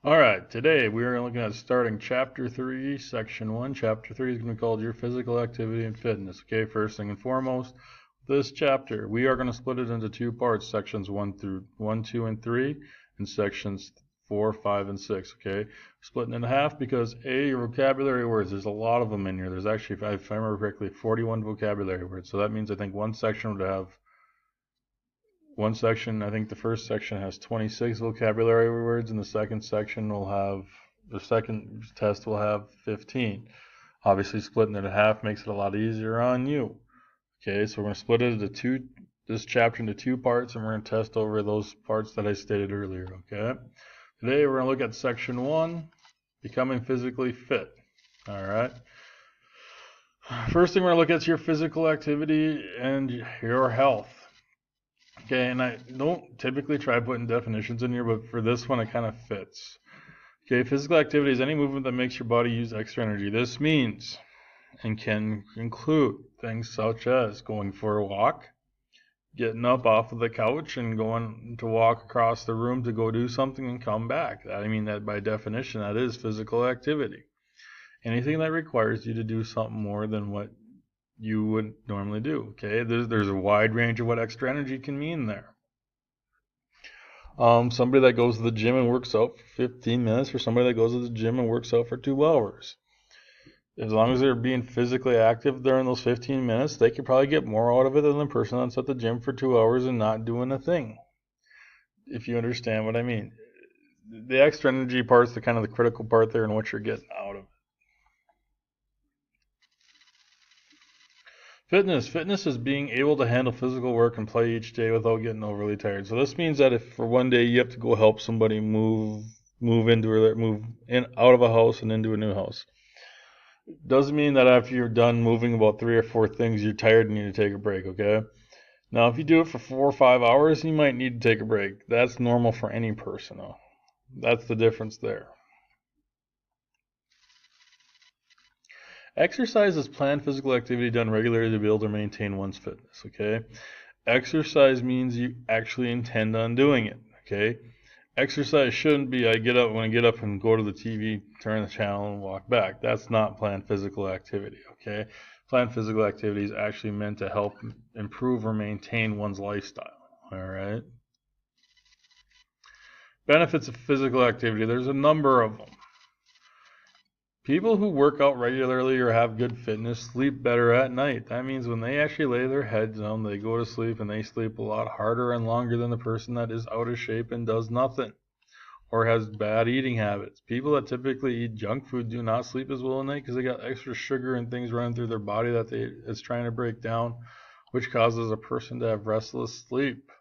All right, today we are looking at starting Chapter 3, Section 1. Chapter 3 is going to be called Your Physical Activity and Fitness. Okay, first thing and foremost, this chapter, we are going to split it into two parts, sections 1, 2, and 3, and sections 4, 5, and 6, okay? Splitting it in half because your vocabulary words, there's a lot of them in here. There's actually, if I remember correctly, 41 vocabulary words. So that means I think one section would have I think the first section has 26 vocabulary words, and the second test will have 15. Obviously, splitting it in half makes it a lot easier on you. Okay, so we're going to split it into this chapter into two parts, and we're going to test over those parts that I stated earlier. Okay, today we're going to look at section 1, becoming physically fit. All right. First thing we're going to look at is your physical activity and your health. Okay, and I don't typically try putting definitions in here, but for this one, it kind of fits. Okay, physical activity is any movement that makes your body use extra energy. This means and can include things such as going for a walk, getting up off of the couch and going to walk across the room to go do something and come back. I mean, that by definition, that is physical activity. Anything that requires you to do something more than what you would normally do. Okay, there's a wide range of what extra energy can mean there. Somebody that goes to the gym and works out for 15 minutes, or somebody that goes to the gym and works out for 2 hours. As long as they're being physically active during those 15 minutes, they could probably get more out of it than the person that's at the gym for 2 hours and not doing a thing. If you understand what I mean. The extra energy part's the kind of the critical part there and what you're getting out of it. Fitness is being able to handle physical work and play each day without getting overly tired. So this means that if for one day you have to go help somebody move in out of a house and into a new house, doesn't mean that after you're done moving about 3 or 4 things you're tired and need to take a break. Okay. Now if you do it for 4 or 5 hours, you might need to take a break. That's normal for any person. That's the difference there. Exercise is planned physical activity done regularly to be able to maintain one's fitness, okay? Exercise means you actually intend on doing it, okay? Exercise shouldn't be I get up and go to the TV, turn the channel, and walk back. That's not planned physical activity, okay? Planned physical activity is actually meant to help improve or maintain one's lifestyle, all right? Benefits of physical activity, there's a number of them. People who work out regularly or have good fitness sleep better at night. That means when they actually lay their heads down, they go to sleep and they sleep a lot harder and longer than the person that is out of shape and does nothing or has bad eating habits. People that typically eat junk food do not sleep as well at night because they got extra sugar and things running through their body that it's trying to break down, which causes a person to have restless sleep.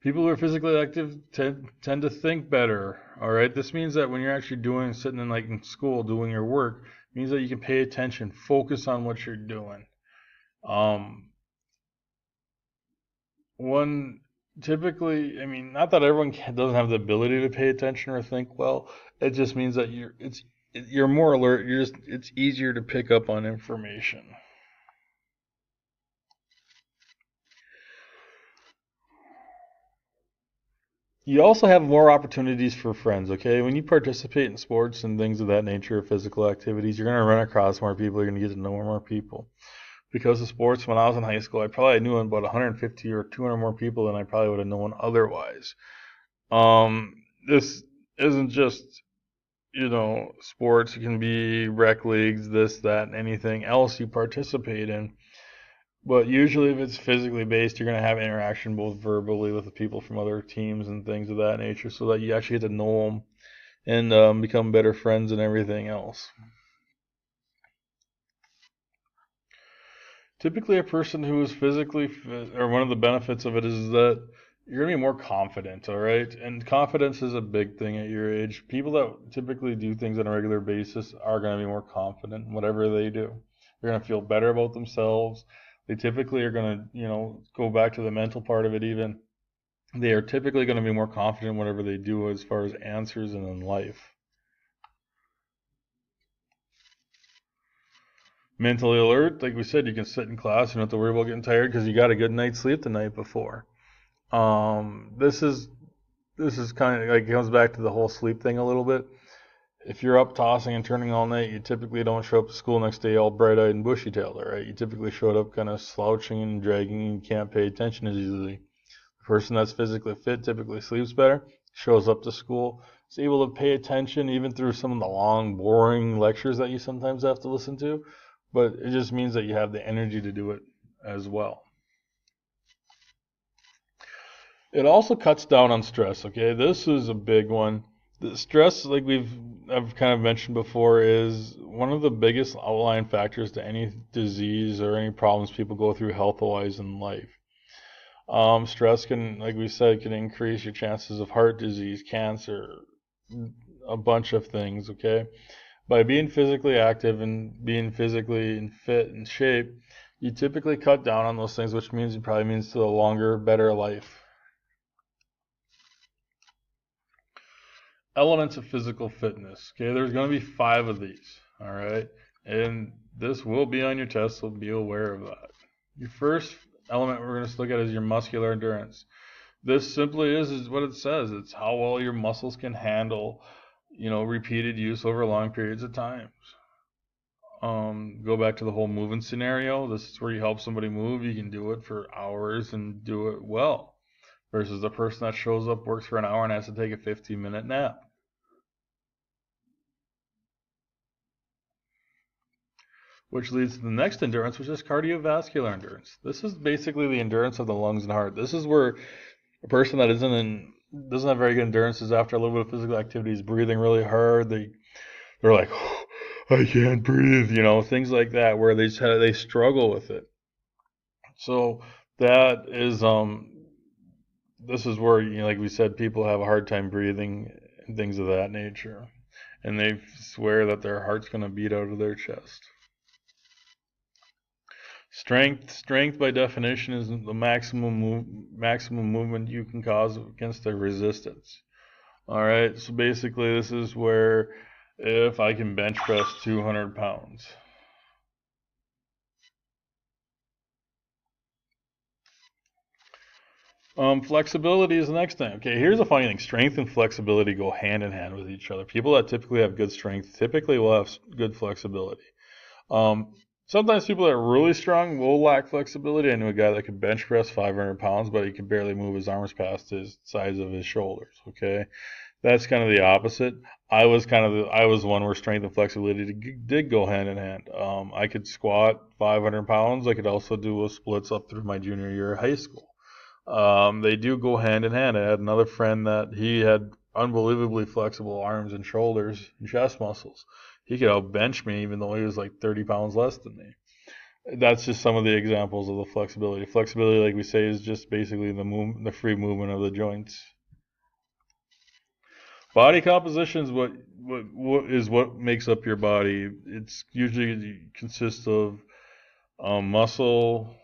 People who are physically active tend to think better. All right, this means that when you're actually sitting in school doing your work, it means that you can pay attention, focus on what you're doing. One typically, I mean, not that everyone doesn't have the ability to pay attention or think well. It just means that you're more alert. It's easier to pick up on information. You also have more opportunities for friends, okay? When you participate in sports and things of that nature, physical activities, you're going to run across more people. You're going to get to know more people. Because of sports, when I was in high school, I probably knew about 150 or 200 more people than I probably would have known otherwise. This isn't just, sports. It can be rec leagues, this, that, and anything else you participate in. But usually, if it's physically based, you're going to have interaction both verbally with the people from other teams and things of that nature, so that you actually get to know them and become better friends and everything else. Typically, a person who is physically fit, or one of the benefits of it is that you're going to be more confident, all right? And confidence is a big thing at your age. People that typically do things on a regular basis are going to be more confident in whatever they do. They're going to feel better about themselves. They typically are going to, go back to the mental part of it even. They are typically going to be more confident in whatever they do as far as answers and in life. Mentally alert, like we said, you can sit in class, you don't have to worry about getting tired because you got a good night's sleep the night before. This is this is kind of like, it comes back to the whole sleep thing a little bit. If you're up tossing and turning all night, you typically don't show up to school next day all bright-eyed and bushy-tailed, right? You typically showed up kind of slouching and dragging and can't pay attention as easily. The person that's physically fit typically sleeps better, shows up to school, is able to pay attention even through some of the long, boring lectures that you sometimes have to listen to, but it just means that you have the energy to do it as well. It also cuts down on stress, okay? This is a big one. The stress, like I've kind of mentioned before, is one of the biggest outlying factors to any disease or any problems people go through health-wise in life. Stress can, like we said, can increase your chances of heart disease, cancer, a bunch of things, okay? By being physically active and being physically and fit and shape, you typically cut down on those things, which means it probably means to a longer, better life. Elements of physical fitness. Okay, there's going to be 5 of these. All right, and this will be on your test, so be aware of that. Your first element we're going to look at is your muscular endurance. This simply is what it says. It's how well your muscles can handle, repeated use over long periods of time. Go back to the whole moving scenario. This is where you help somebody move. You can do it for hours and do it well, versus the person that shows up, works for an hour, and has to take a 15-minute nap. Which leads to the next endurance, which is cardiovascular endurance. This is basically the endurance of the lungs and heart. This is where a person that doesn't have very good endurance is, after a little bit of physical activity, is breathing really hard. They're like, oh, I can't breathe, things like that, where they struggle with it. So that is this is where, like we said, people have a hard time breathing and things of that nature, and they swear that their heart's going to beat out of their chest. Strength by definition is the maximum movement you can cause against a resistance. All right, so basically this is where, if I can bench press 200 pounds, flexibility is the next thing. Okay, here's the funny thing. Strength and flexibility go hand in hand with each other. People that typically have good strength typically will have good flexibility. Sometimes people that are really strong will lack flexibility. I knew a guy that could bench press 500 pounds, but he could barely move his arms past his size of his shoulders. Okay, that's kind of the opposite. I was one where strength and flexibility did go hand in hand. I could squat 500 pounds. I could also do splits up through my junior year of high school. They do go hand in hand. I had another friend that he had unbelievably flexible arms and shoulders and chest muscles. He could outbench me even though he was like 30 pounds less than me. That's just some of the examples of the flexibility. Flexibility, like we say, is just basically the free movement of the joints. Body composition is what makes up your body. It's usually consists of muscle,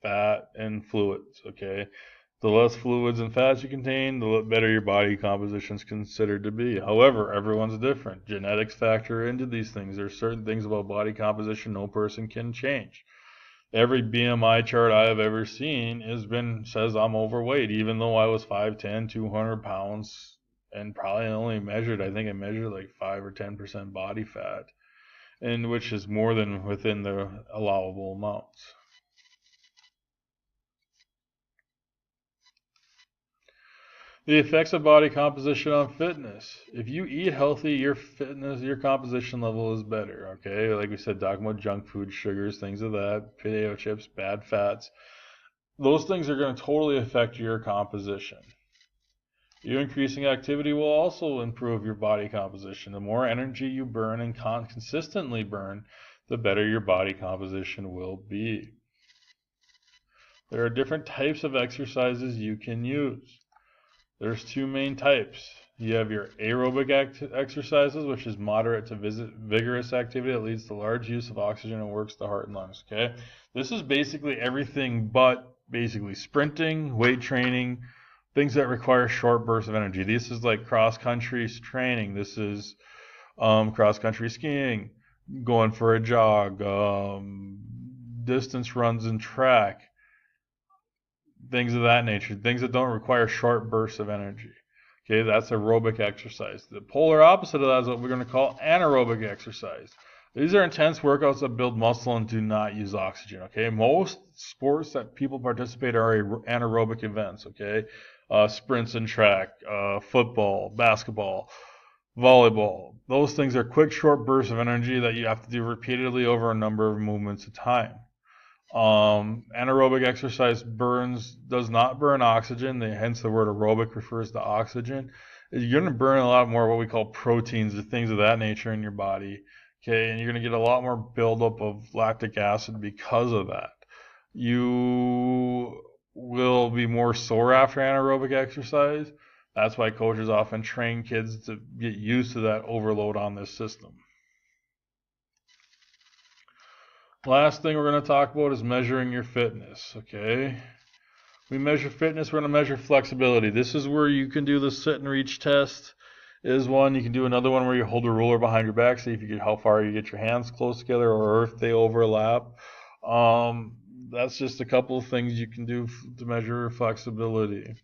fat, and fluids. Okay, the less fluids and fats you contain, the better your body composition is considered to be. However, everyone's different. Genetics factor into these things. There's certain things about body composition no person can change. Every BMI chart I have ever seen says I'm overweight, even though I was 5'10", 200 pounds, and probably only measured, I think I measured like 5 or 10% body fat, and which is more than within the allowable amounts. The effects of body composition on fitness. If you eat healthy, your composition level is better, okay? Like we said, talking about junk food, sugars, things of that, potato chips, bad fats. Those things are going to totally affect your composition. You increasing activity will also improve your body composition. The more energy you burn and consistently burn, the better your body composition will be. There are different types of exercises you can use. There's 2 main types. You have your aerobic exercises, which is moderate to vigorous activity that leads to large use of oxygen and works the heart and lungs. Okay, this is basically everything but basically sprinting, weight training, things that require short bursts of energy. This is like cross-country training. This is cross-country skiing, going for a jog, distance runs and track. things of that nature, things that don't require short bursts of energy. Okay, that's aerobic exercise. The polar opposite of that is what we're going to call anaerobic exercise. These are intense workouts that build muscle and do not use oxygen. Okay, most sports that people participate are anaerobic events. Okay, sprints and track, football, basketball, volleyball. Those things are quick, short bursts of energy that you have to do repeatedly over a number of movements of time. Anaerobic exercise does not burn oxygen. Hence the word aerobic refers to oxygen. You're going to burn a lot more what we call proteins or things of that nature in your body. Okay, and you're going to get a lot more buildup of lactic acid because of that. You will be more sore after anaerobic exercise. That's why coaches often train kids to get used to that overload on this system. Last thing we're going to talk about is measuring your fitness, okay? We measure fitness, we're going to measure flexibility. This is where you can do the sit and reach test is one. You can do another one where you hold a ruler behind your back, see if you get how far you get your hands close together or if they overlap. That's just a couple of things you can do to measure flexibility.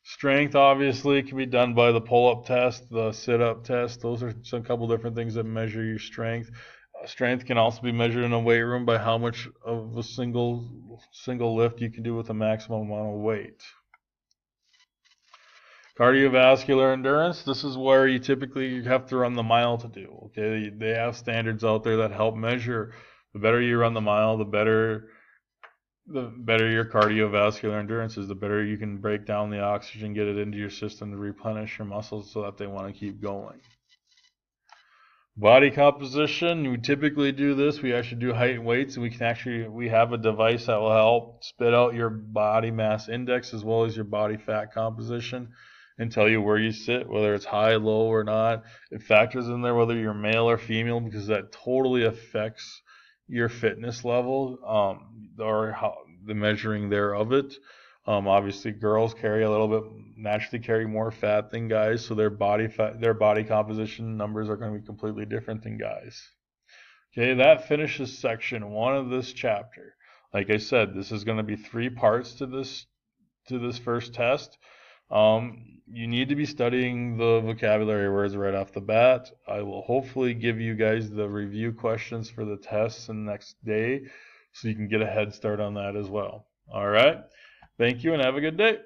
Strength obviously can be done by the pull-up test, the sit-up test. Those are some couple different things that measure your strength. Strength can also be measured in a weight room by how much of a single lift you can do with a maximum amount of weight. Cardiovascular endurance, this is where you typically have to run the mile to do. Okay, they have standards out there that help measure. The better you run the mile, the better your cardiovascular endurance is, the better you can break down the oxygen, get it into your system to replenish your muscles so that they want to keep going. Body composition, we typically do this. We actually do height and weights, and we have a device that will help spit out your body mass index as well as your body fat composition and tell you where you sit, whether it's high, low, or not. It factors in there whether you're male or female because that totally affects your fitness level, or the measuring there of it. Obviously, girls naturally carry more fat than guys, so their body composition numbers are going to be completely different than guys. Okay, that finishes section 1 of this chapter. Like I said, this is going to be 3 parts to this first test. You need to be studying the vocabulary words right off the bat. I will hopefully give you guys the review questions for the tests the next day so you can get a head start on that as well. All right. Thank you and have a good day.